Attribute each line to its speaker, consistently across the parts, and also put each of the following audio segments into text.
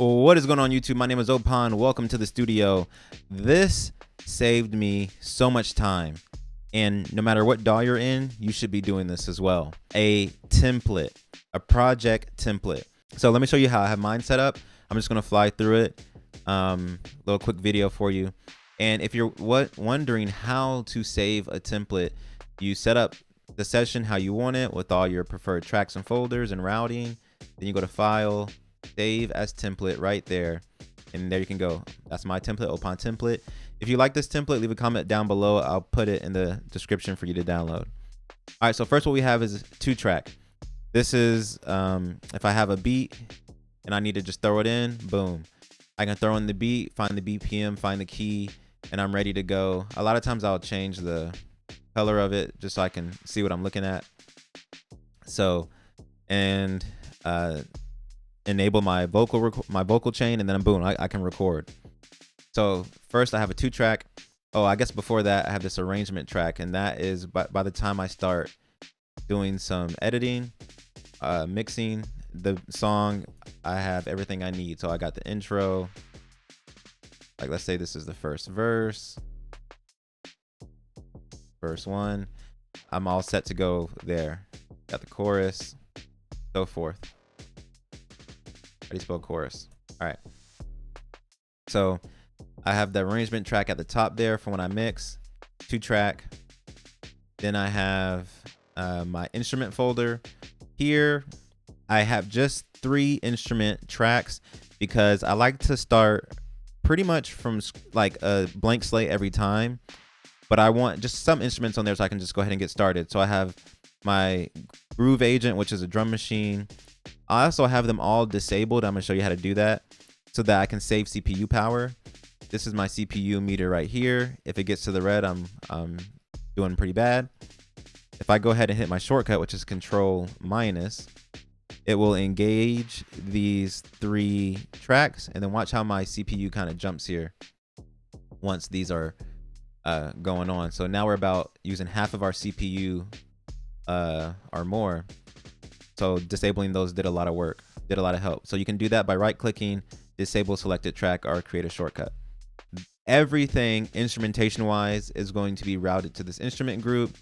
Speaker 1: What is going on YouTube? My name is Opan. Welcome to the studio. This saved me so much time. And no matter what DAW you're in, you should be doing this as well. A template, a project template. So let me show you how I have mine set up. I'm just gonna fly through it. Little quick video for you. And if you're wondering how to save a template, you set up the session how you want it with all your preferred tracks and folders and routing. Then you go to File, Save as Template right there. And there you can go. That's my template, Opan template. If you like this template, leave a comment down below. I'll put it in the description for you to download. All right, so first what we have is 2-track. This is if I have a beat and I need to just throw it in, boom. I can throw in the beat, find the BPM, find the key, and I'm ready to go. A lot of times I'll change the color of it just so I can see what I'm looking at. So, and enable my vocal chain, and then boom, I can record. So first I have a 2-track. Oh, I guess before that I have this arrangement track, and that is by the time I start doing some editing, mixing the song, I have everything I need. So I got the intro, like let's say this is the first verse 1. I'm all set to go there. Got the chorus, so forth. How do you spell chorus? All right. So I have the arrangement track at the top there for when I mix. 2-track. Then I have my instrument folder. Here I have just 3 instrument tracks because I like to start pretty much from like a blank slate every time. But I want just some instruments on there so I can just go ahead and get started. So I have my Groove Agent, which is a drum machine. I also have them all disabled. I'm gonna show you how to do that so that I can save CPU power. This is my CPU meter right here. If it gets to the red, I'm doing pretty bad. If I go ahead and hit my shortcut, which is Control minus, it will engage these 3 tracks, and then watch how my CPU kind of jumps here once these are going on. So now we're about using half of our CPU or more. So disabling those did a lot of work, did a lot of help. So you can do that by right-clicking, disable selected track, or create a shortcut. Everything instrumentation-wise is going to be routed to this instrument group.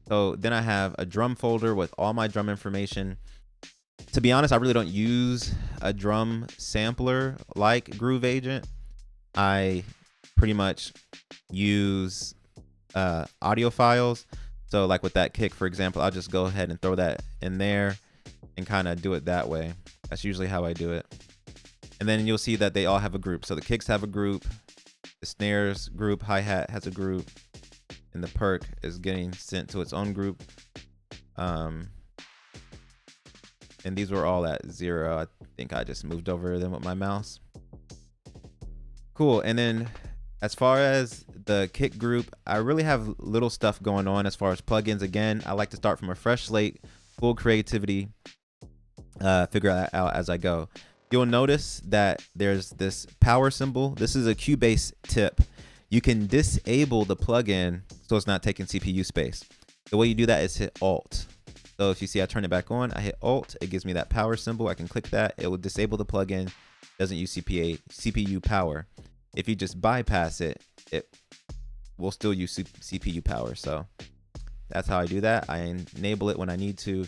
Speaker 1: So then I have a drum folder with all my drum information. To be honest, I really don't use a drum sampler like Groove Agent. I pretty much use audio files. So like with that kick, for example, I'll just go ahead and throw that in there and kind of do it that way. That's usually how I do it. And then you'll see that they all have a group. So the kicks have a group, the snares group, hi-hat has a group, and the perk is getting sent to its own group. And these were all at 0. I think I just moved over them with my mouse. Cool. And then as far as the kick group, I really have little stuff going on as far as plugins. Again, I like to start from a fresh slate, full creativity, figure that out as I go. You'll notice that there's this power symbol. This is a Cubase tip. You can disable the plugin so it's not taking CPU space. The way you do that is hit Alt. So if you see I turn it back on, I hit Alt, it gives me that power symbol. I can click that. It will disable the plugin. Doesn't use CPU power. If you just bypass it, it will still use CPU power. So that's how I do that. I enable it when I need to.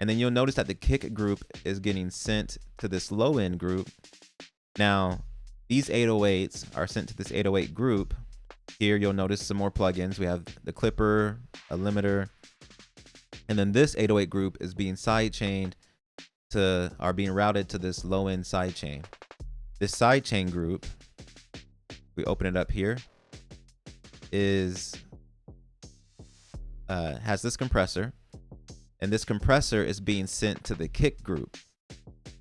Speaker 1: And then you'll notice that the kick group is getting sent to this low end group. Now, these 808s are sent to this 808 group. Here you'll notice some more plugins. We have the clipper, a limiter, and then this 808 group is being sidechained to, or being routed to this low end sidechain. This sidechain group, we open it up here, is has this compressor, and this compressor is being sent to the kick group.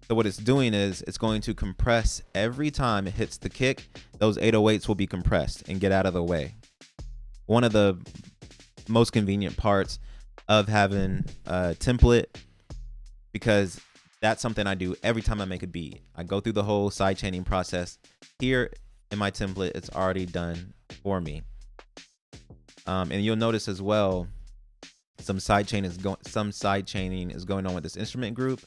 Speaker 1: So what it's doing is it's going to compress every time it hits the kick. Those 808s will be compressed and get out of the way. One of the most convenient parts of having a template, because that's something I do every time I make a beat. I go through the whole sidechaining process. Here in my template, it's already done for me. And you'll notice as well, some sidechaining is going on with this instrument group.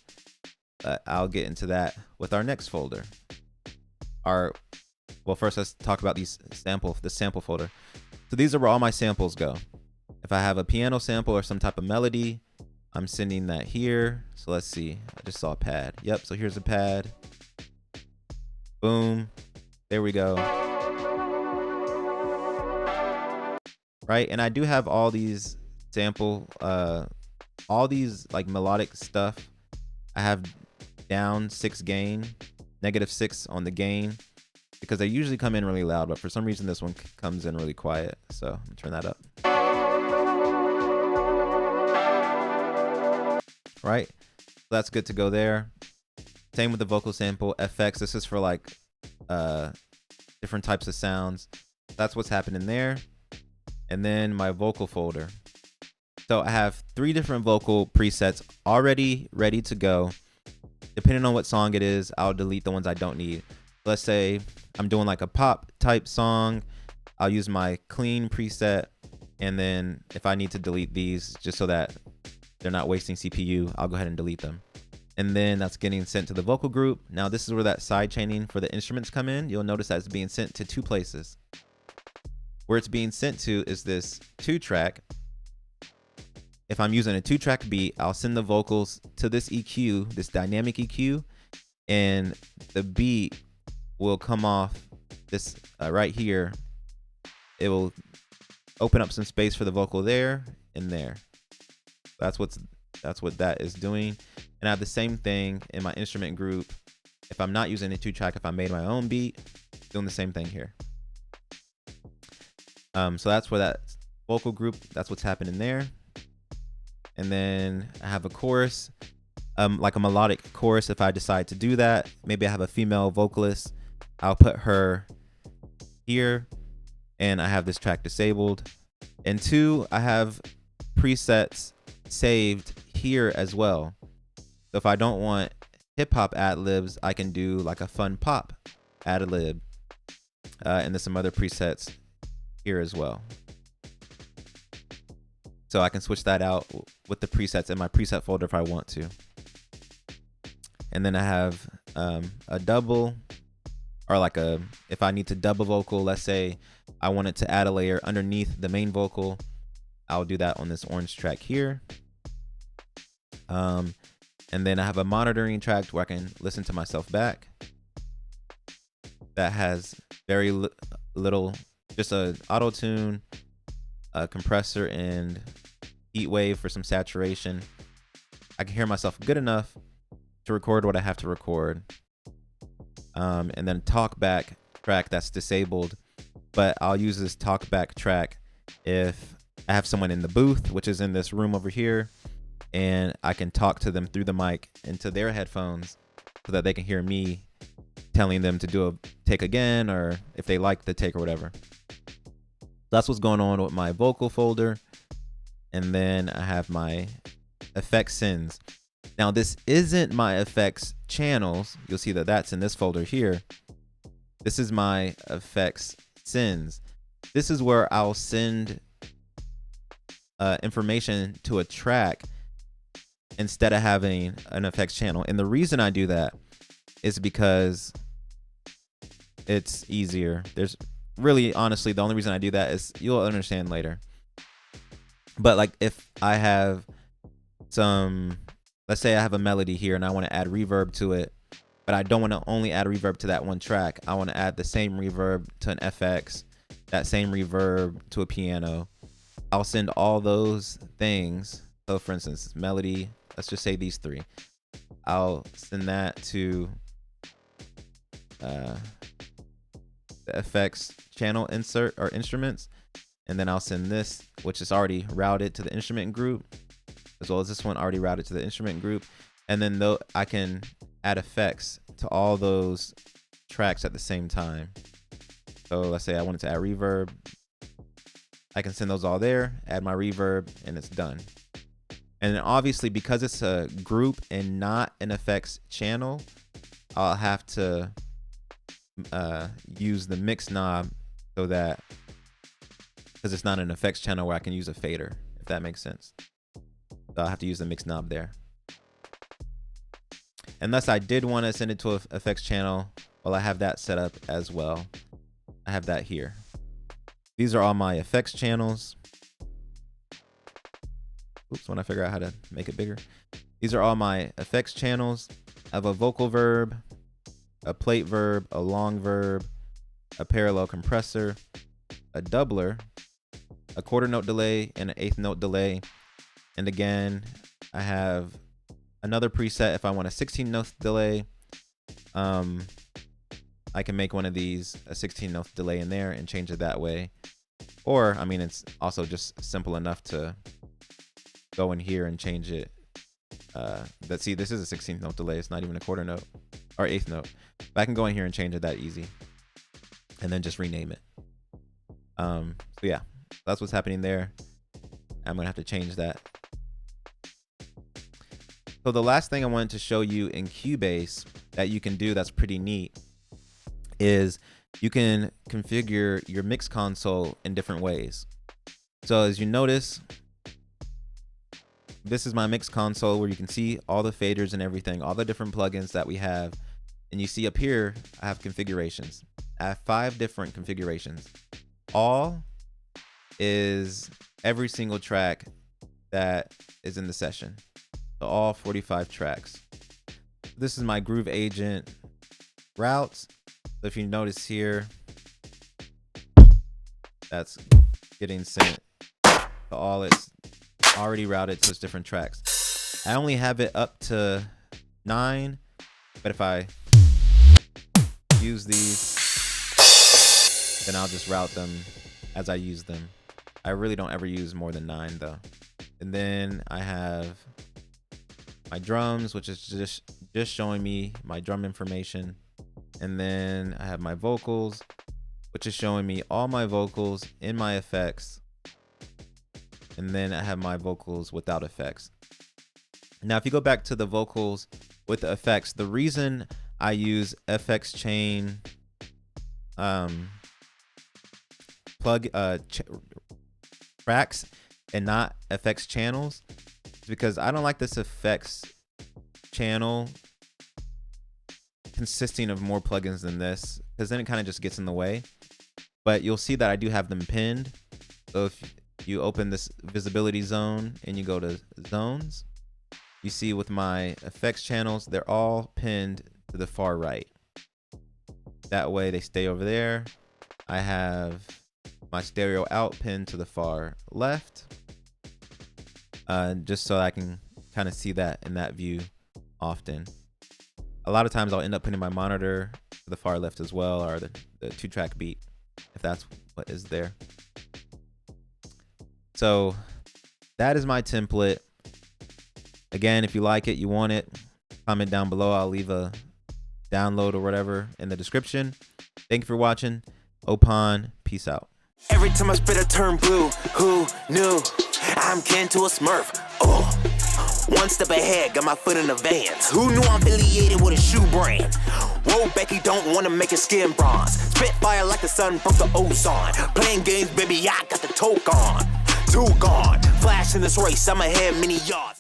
Speaker 1: I'll get into that with our next folder. are, well, first let's talk about the sample folder. So these are where all my samples go. If I have a piano sample or some type of melody, I'm sending that here. So let's see, I just saw a pad. Yep, so here's a pad. Boom, there we go. Right, and I do have all these all these like melodic stuff. I have down 6 gain, -6 on the gain, because they usually come in really loud, but for some reason this one comes in really quiet. So I'm gonna turn that up. Right, so that's good to go there. Same with the vocal sample effects. This is for like different types of sounds. That's what's happening there. And then my vocal folder. So I have 3 different vocal presets already ready to go. Depending on what song it is, I'll delete the ones I don't need. Let's say I'm doing like a pop type song, I'll use my clean preset, and then if I need to delete these just so that they're not wasting CPU, I'll go ahead and delete them. And then that's getting sent to the vocal group. Now this is where that sidechaining for the instruments come in. You'll notice that it's being sent to 2 places. Where it's being sent to is this 2-track. If I'm using a 2-track beat, I'll send the vocals to this EQ, this dynamic EQ, and the beat will come off this right here. It will open up some space for the vocal there and there. That's what that is doing. And I have the same thing in my instrument group. If I'm not using a 2-track, if I made my own beat, doing the same thing here. So that's where that vocal group, that's what's happening there. And then I have a chorus, like a melodic chorus. If I decide to do that, maybe I have a female vocalist, I'll put her here, and I have this track disabled. And 2, I have presets saved here as well. So if I don't want hip hop ad libs, I can do like a fun pop ad lib, and there's some other presets here as well. So I can switch that out with the presets in my preset folder if I want to. And then I have a double, or like if I need to double vocal, let's say I wanted to add a layer underneath the main vocal, I'll do that on this orange track here. And then I have a monitoring track where I can listen to myself back. That has very little, just a auto tune, a compressor, and heat wave for some saturation. I can hear myself good enough to record what I have to record. And then talkback track that's disabled, but I'll use this talkback track if I have someone in the booth, which is in this room over here, and I can talk to them through the mic into their headphones so that they can hear me telling them to do a take again, or if they like the take or whatever. That's what's going on with my vocal folder. And then I have my effects sends. Now this isn't my effects channels. You'll see that that's in this folder here. This is my effects sends. This is where I'll send information to a track instead of having an effects channel. And the reason I do that is because it's easier. There's really, honestly, the only reason I do that is you'll understand later. But like if I have some, let's say I have a melody here and I want to add reverb to it, but I don't want to only add reverb to that one track. I want to add the same reverb to an FX, that same reverb to a piano. I'll send all those things. So for instance, melody, let's just say these 3. I'll send that to the effects channel insert or instruments, and then I'll send this, which is already routed to the instrument group, as well as this one already routed to the instrument group. And then though I can add effects to all those tracks at the same time. So let's say I wanted to add reverb, I can send those all there, add my reverb, and it's done. And then obviously, because it's a group and not an effects channel, I'll have to use the mix knob, so that, because it's not an effects channel where I can use a fader, if that makes sense. So I'll have to use the mix knob there. Unless I did want to send it to an effects channel, Well, I have that set up as well. I have that here. These are all my effects channels. Oops, when I figure out how to make it bigger. These are all my effects channels. I have a vocal verb, a plate verb, a long verb, a parallel compressor, a doubler, a quarter note delay, and an eighth note delay. And again, I have another preset if I want a 16 note delay. I can make one of these a 16 note delay in there and change it that way. Or, I mean, it's also just simple enough to go in here and change it. See, this is a 16th note delay. It's not even a quarter note or eighth note. But I can go in here and change it that easy and then just rename it. So yeah, that's what's happening there. I'm gonna have to change that. So the last thing I wanted to show you in Cubase that you can do that's pretty neat is you can configure your mix console in different ways. So as you notice, this is my mix console where you can see all the faders and everything, all the different plugins that we have. And you see up here, I have configurations. I have 5 different configurations. All is every single track that is in the session. So all 45 tracks. This is my Groove Agent routes. So if you notice here, that's getting sent to all its already routed to its different tracks. I only have it up to 9, but if I use these, then I'll just route them as I use them. I really don't ever use more than 9 though. And then I have my drums, which is just showing me my drum information. And then I have my vocals, which is showing me all my vocals in my effects. And then I have my vocals without effects. Now, if you go back to the vocals with the effects, the reason I use FX chain tracks and not FX channels is because I don't like this effects channel consisting of more plugins than this, because then it kind of just gets in the way. But you'll see that I do have them pinned. So if you open this visibility zone and you go to zones, you see with my effects channels, they're all pinned to the far right. That way they stay over there. I have my stereo out pinned to the far left, just so I can kind of see that in that view often. A lot of times I'll end up putting my monitor to the far left as well, or the 2-track beat, if that's what is there. So that is my template. Again, if you like it, you want it, comment down below. I'll leave a download or whatever in the description. Thank you for watching. Opan, peace out.
Speaker 2: Every time I spit I turn blue. Who knew? I'm kin to a smurf. Oh, one step ahead, got my foot in the Vans. Who knew I'm affiliated with a shoe brand? Whoa, Becky, don't wanna make your skin bronze. Spitfire like the sun broke the ozone. Playing games, baby, I got the toke on. Two gone, flash in this race, I'm ahead many yards.